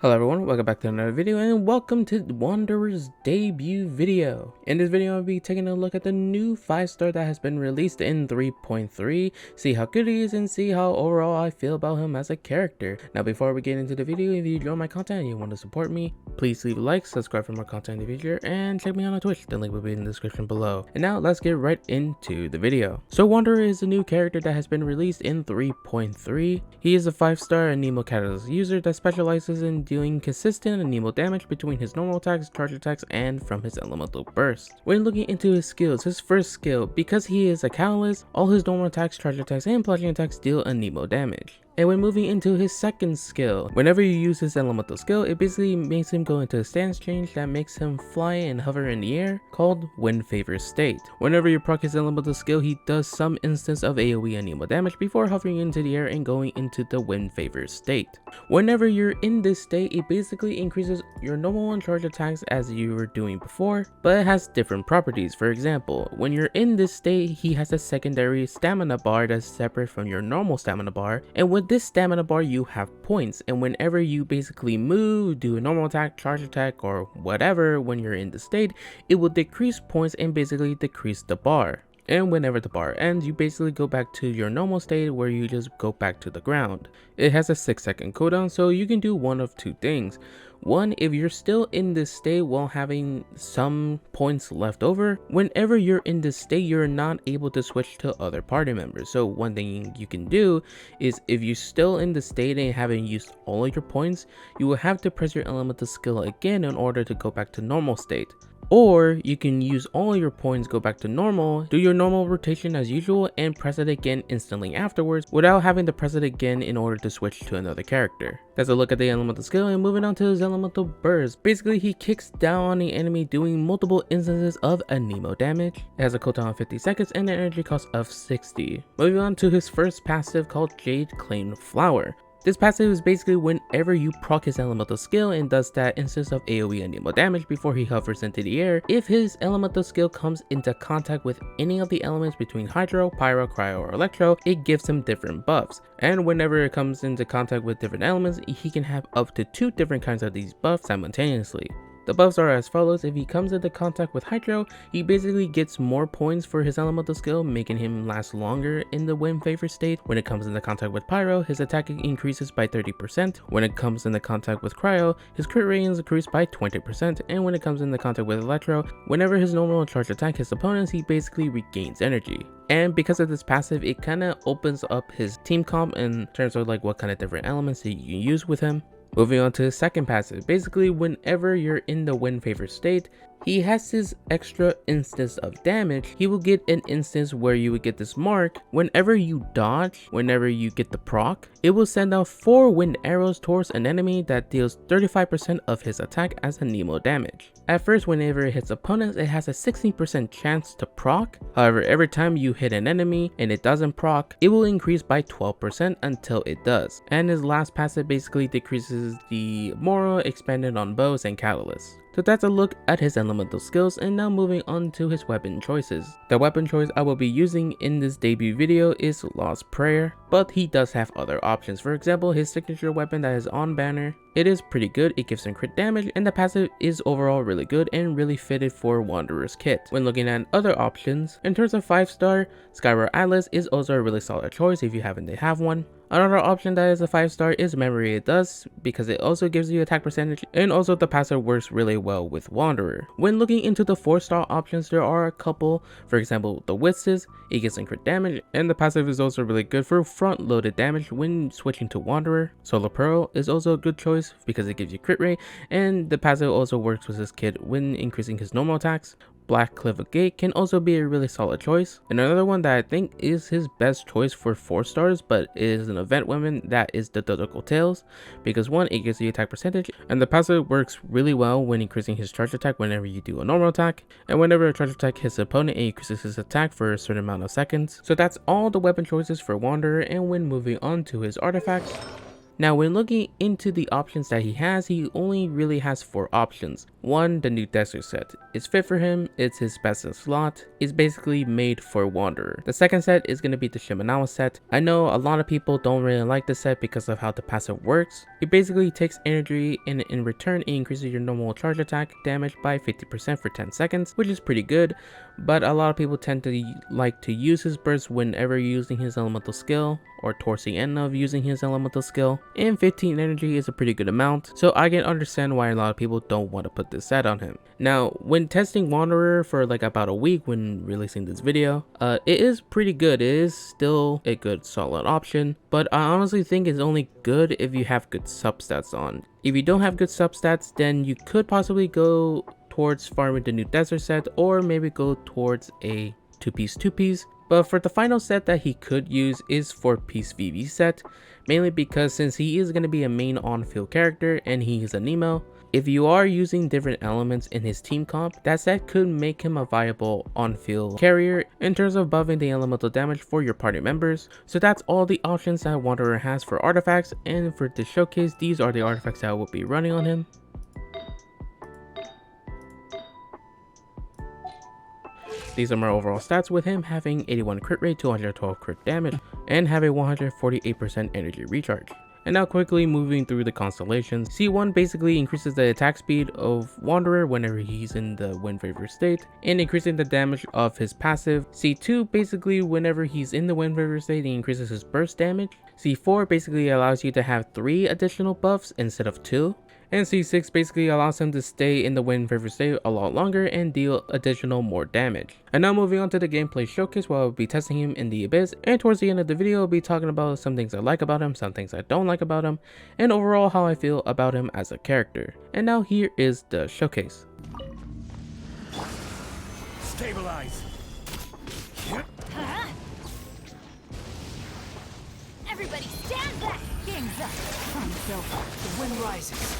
Hello everyone, welcome back to another video and welcome to Wanderer's debut video. In this video I'll be taking a look at the new 5-star that has been released in 3.3, see how good he is and see how overall I feel about him as a character. Now before we get into the video, if you enjoy my content and you want to support me, please leave a like, subscribe for more content in the future, and check me out on Twitch, the link will be in the description below. And now let's get right into the video. So Wanderer is a new character that has been released in 3.3. He is a 5-star Anemo Catalyst user that specializes in dealing consistent Anemo damage between his normal attacks, charge attacks, and from his elemental burst. When looking into his skills, his first skill, because he is a catalyst, all his normal attacks, charge attacks, and plunging attacks deal Anemo damage. And when moving into his second skill, whenever you use his elemental skill, it basically makes him go into a stance change that makes him fly and hover in the air, called Wind Favor State. Whenever you proc his elemental skill, he does some instance of AoE Anemo damage before hovering into the air and going into the Wind Favor State. Whenever you're in this state, it basically increases your normal and charge attacks as you were doing before, but it has different properties. For example, when you're in this state, he has a secondary stamina bar that's separate from your normal stamina bar, and with this stamina bar you have points, and whenever you basically move, do a normal attack, charge attack, or whatever when you're in the state, it will decrease points and basically decrease the bar. And whenever the bar ends, you basically go back to your normal state where you just go back to the ground. It has a 6-second cooldown, so you can do one of two things. One, if you're still in this state while having some points left over, whenever you're in this state, you're not able to switch to other party members. So one thing you can do is, if you're still in the state and haven't used all of your points, you will have to press your elemental skill again in order to go back to normal state. Or you can use all your points, go back to normal, do your normal rotation as usual, and press it again instantly afterwards without having to press it again in order to switch to another character. That's a look at the elemental skill, and moving on to his elemental burst. Basically, he kicks down on the enemy doing multiple instances of Anemo damage. It has a cooldown of 50 seconds and an energy cost of 60. Moving on to his first passive called Jade Claimed Flower. This passive is basically whenever you proc his elemental skill and does that instance of AoE Anemo damage before he hovers into the air. If his elemental skill comes into contact with any of the elements between Hydro, Pyro, Cryo, or Electro, it gives him different buffs. And whenever it comes into contact with different elements, he can have up to 2 different kinds of these buffs simultaneously. The buffs are as follows. If he comes into contact with Hydro, he basically gets more points for his elemental skill, making him last longer in the Wind Favor state. When it comes into contact with Pyro, his attack increases by 30%. When it comes into contact with Cryo, his crit rate is increased by 20%. And when it comes into contact with Electro, whenever his normal charge attack hits opponents, he basically regains energy. And because of this passive, it kind of opens up his team comp in terms of like what kind of different elements that you can use with him. Moving on to his second passive, basically whenever you're in the Wind Favor state, he has his extra instance of damage. He will get an instance where you would get this mark. Whenever you dodge, whenever you get the proc, it will send out 4 wind arrows towards an enemy that deals 35% of his attack as Anemo damage. At first, whenever it hits opponents, it has a 16% chance to proc. However, every time you hit an enemy and it doesn't proc, it will increase by 12% until it does. And his last passive basically decreases the Moro expanded on bows and catalysts. So that's a look at his elemental skills, and now moving on to his weapon choices. The weapon choice I will be using in this debut video is Lost Prayer, but he does have other options. For example, his signature weapon that is on banner, it is pretty good, it gives him crit damage, and the passive is overall really good and really fitted for Wanderer's kit. When looking at other options, in terms of 5-star, Skyward Atlas is also a really solid choice if you happen to have one. Another option that is a 5-star is Memory It Does, because it also gives you attack percentage, and also the passive works really well with Wanderer. When looking into the 4-star options, there are a couple. For example, the Whistles, it gives some crit damage, and the passive is also really good for front-loaded damage when switching to Wanderer. Solar Pearl is also a good choice because it gives you crit rate, and the passive also works with his kit when increasing his normal attacks. Black Cliff of Gate can also be a really solid choice. And another one that I think is his best choice for 4 stars but is an event weapon, that is the Dodoko Tails, because one, it gives you attack percentage, and the passive works really well when increasing his charge attack whenever you do a normal attack, and whenever a charge attack hits the opponent, it increases his attack for a certain amount of seconds. So that's all the weapon choices for Wanderer. And when moving on to his artifacts, Now when looking into the options that he only really has 4 options. 1, the new desert set. It's fit for him, it's his best in slot, it's basically made for Wanderer. The second set is going to be the Shimenawa set. I know a lot of people don't really like this set because of how the passive works. It basically takes energy and in return it increases your normal charge attack damage by 50% for 10 seconds, which is pretty good, but a lot of people tend to like to use his burst whenever using his elemental skill or towards the end of using his elemental skill, and 15 energy is a pretty good amount, so I can understand why a lot of people don't want to put this set on him. Now when testing Wanderer for like about a week when releasing this video, it is pretty good. It is still a good solid option, but I honestly think it's only good if you have good substats on. If you don't have good substats, then you could possibly go towards farming the new desert set, or maybe go towards a 2-piece. But for the final set that he could use is 4-piece VV set, mainly because since he is going to be a main on-field character and he is a Nemo, if you are using different elements in his team comp, that set could make him a viable on-field carrier in terms of buffing the elemental damage for your party members. So that's all the options that Wanderer has for artifacts, and for this showcase, these are the artifacts that I will be running on him. These are my overall stats, with him having 81 crit rate, 212 crit damage, and have a 148% energy recharge. And now quickly moving through the constellations. C1 basically increases the attack speed of Wanderer whenever he's in the wind favor state, and increasing the damage of his passive. C2 basically whenever he's in the wind favor state, he increases his burst damage. C4 basically allows you to have 3 additional buffs instead of 2. And C6 basically allows him to stay in the wind favor state a lot longer and deal more damage. And now moving on to the gameplay showcase, where I'll be testing him in the Abyss, and towards the end of the video I'll be talking about some things I like about him, some things I don't like about him, and overall how I feel about him as a character. And now here is the showcase. Stabilize. Everybody stand back! Game's up! Time's over. The wind rises.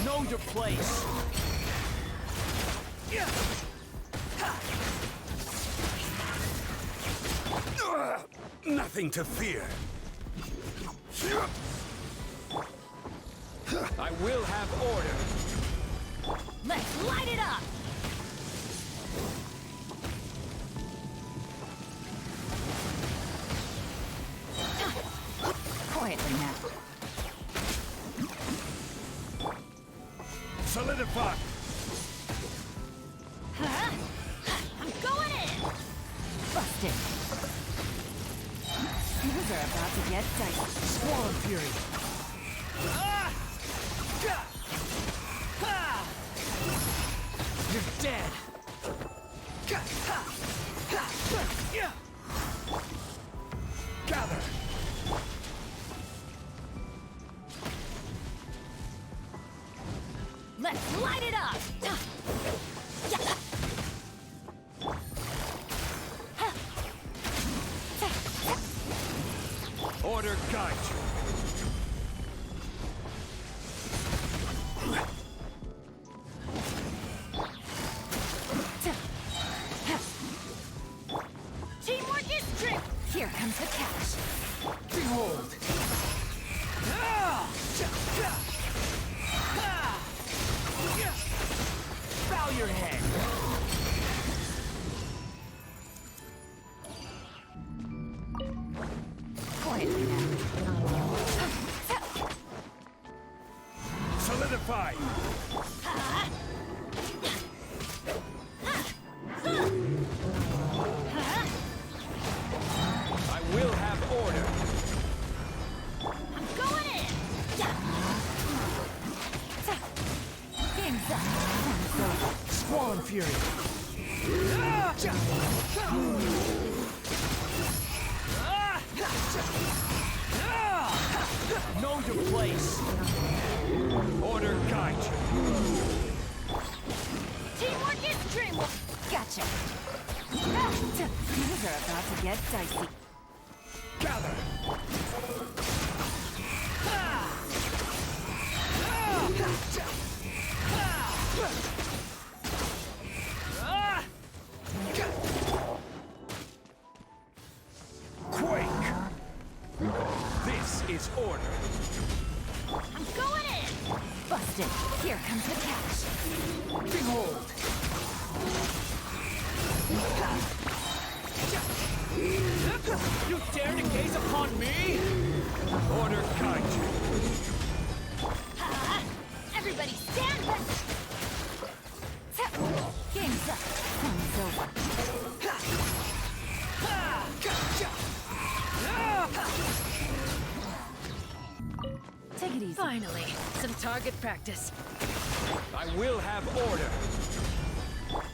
Know your place. Nothing to fear. I will have order. Let's light it up! Quietly now. Solidify. I'm going in! Busted. Things are about to get dicey. Squall of fury. You're dead. Gather. Let's light it up! Order guide you. Teamwork is true! Here comes the catch. Behold. Bow your head. Quietly now. Solidify. I will have order. I'm going in! Game's up. Time's over. Squall and fury. Know your place. Order guide you. Teamwork is dreamwork. Gotcha. Things are about to get dicey. Gather. is order. I'm going in! Busted. Here comes the catch. Behold! You dare to gaze upon me? Order guide you. Everybody stand back! Game's up. Time's over. Take it easy. Finally, some target practice. I will have order.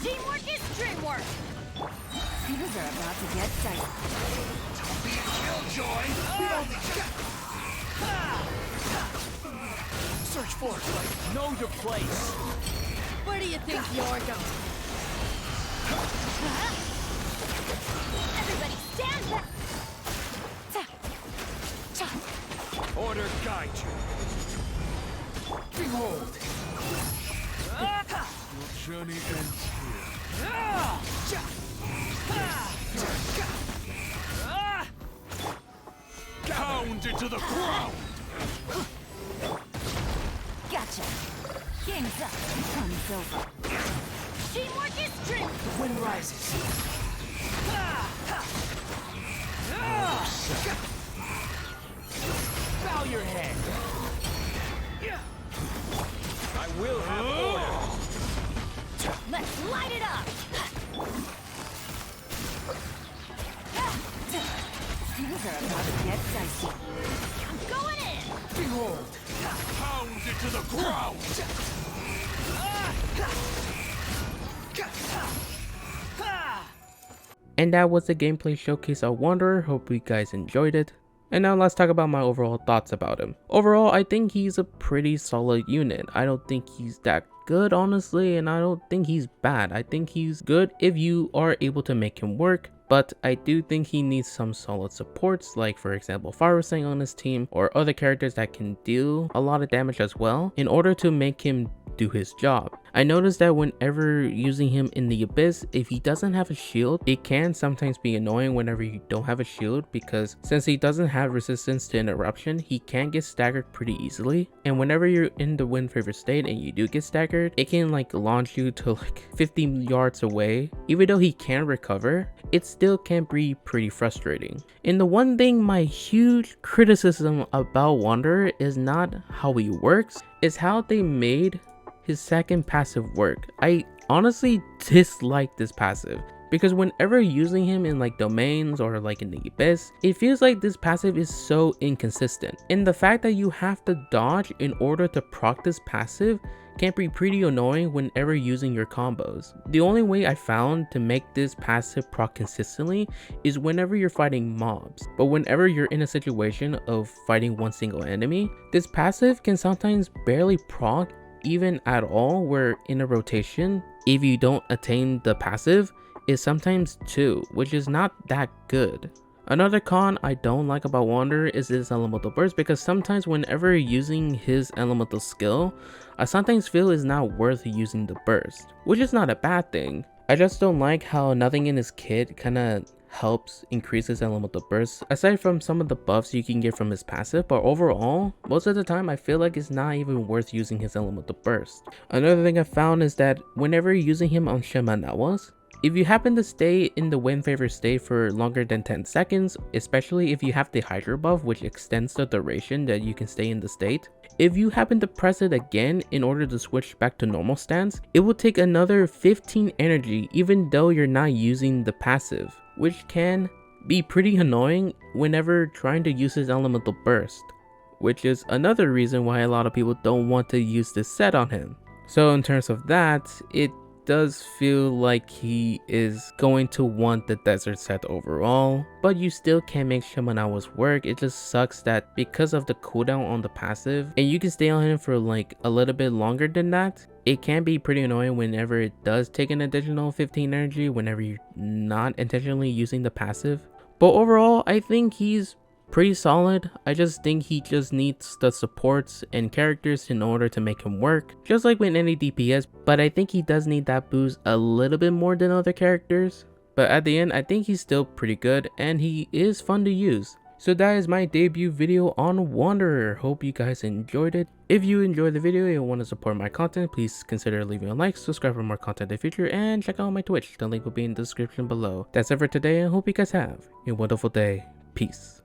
Teamwork is dreamwork! Things are about to get dicey. Killjoy! Search for it. Know your place. Where do you think you're going? Everybody stand back! Order guide you. Behold! Your journey ends here. Pound into the ground! Gotcha! Game's up. Time's over. Teamwork is dream! The wind rises. Bow your head. I will have order. Let's light it up! Things are about to get dicey. I'm going in! Behold! Pound into the ground! And that was the gameplay showcase of Wanderer. Hope you guys enjoyed it. And now let's talk about my overall thoughts about him. Overall, I think he's a pretty solid unit. I don't think he's that good, honestly, and I don't think he's bad. I think he's good if you are able to make him work. But I do think he needs some solid supports, like for example Farusang on his team or other characters that can deal a lot of damage as well, in order to make him do his job. I noticed that whenever using him in the Abyss, if he doesn't have a shield, it can sometimes be annoying whenever you don't have a shield, because since he doesn't have resistance to interruption, he can get staggered pretty easily. And whenever you're in the wind favor state and you do get staggered, it can like launch you to like 50 yards away. Even though he can recover, it still can be pretty frustrating. And the one thing, my huge criticism about Wanderer is not how he works, is how they made his second passive work. I honestly dislike this passive, because whenever using him in like domains or like in the Abyss, it feels like this passive is so inconsistent. And the fact that you have to dodge in order to proc this passive can be pretty annoying whenever using your combos. The only way I found to make this passive proc consistently is whenever you're fighting mobs. But whenever you're in a situation of fighting one single enemy, this passive can sometimes barely proc even at all, where in a rotation, if you don't attain the passive, is sometimes 2, which is not that good. Another con I don't like about Wanderer is his elemental burst, because sometimes whenever using his elemental skill, I sometimes feel it's not worth using the burst, which is not a bad thing. I just don't like how nothing in his kit kinda helps increase his elemental burst, aside from some of the buffs you can get from his passive. But overall, most of the time I feel like it's not even worth using his elemental burst. Another thing I found is that whenever using him on Shimanawas, if you happen to stay in the wind favor state for longer than 10 seconds, especially if you have the Hydra buff, which extends the duration that you can stay in the state, if you happen to press it again in order to switch back to normal stance, it will take another 15 energy even though you're not using the passive, which can be pretty annoying whenever trying to use his elemental burst, which is another reason why a lot of people don't want to use this set on him. So in terms of that, it does feel like he is going to want the desert set overall, but you still can make Shimanawa's work. It just sucks that because of the cooldown on the passive, and you can stay on him for like a little bit longer than that, it can be pretty annoying whenever it does take an additional 15 energy whenever you're not intentionally using the passive. But overall, I think he's pretty solid. I just think he just needs the supports and characters in order to make him work, just like with any DPS, but I think he does need that boost a little bit more than other characters. But at the end, I think he's still pretty good and he is fun to use. So that is my debut video on Wanderer. Hope you guys enjoyed it. If you enjoyed the video and want to support my content, please consider leaving a like, subscribe for more content in the future, and check out my Twitch. The link will be in the description below. That's it for today, and hope you guys have a wonderful day. Peace.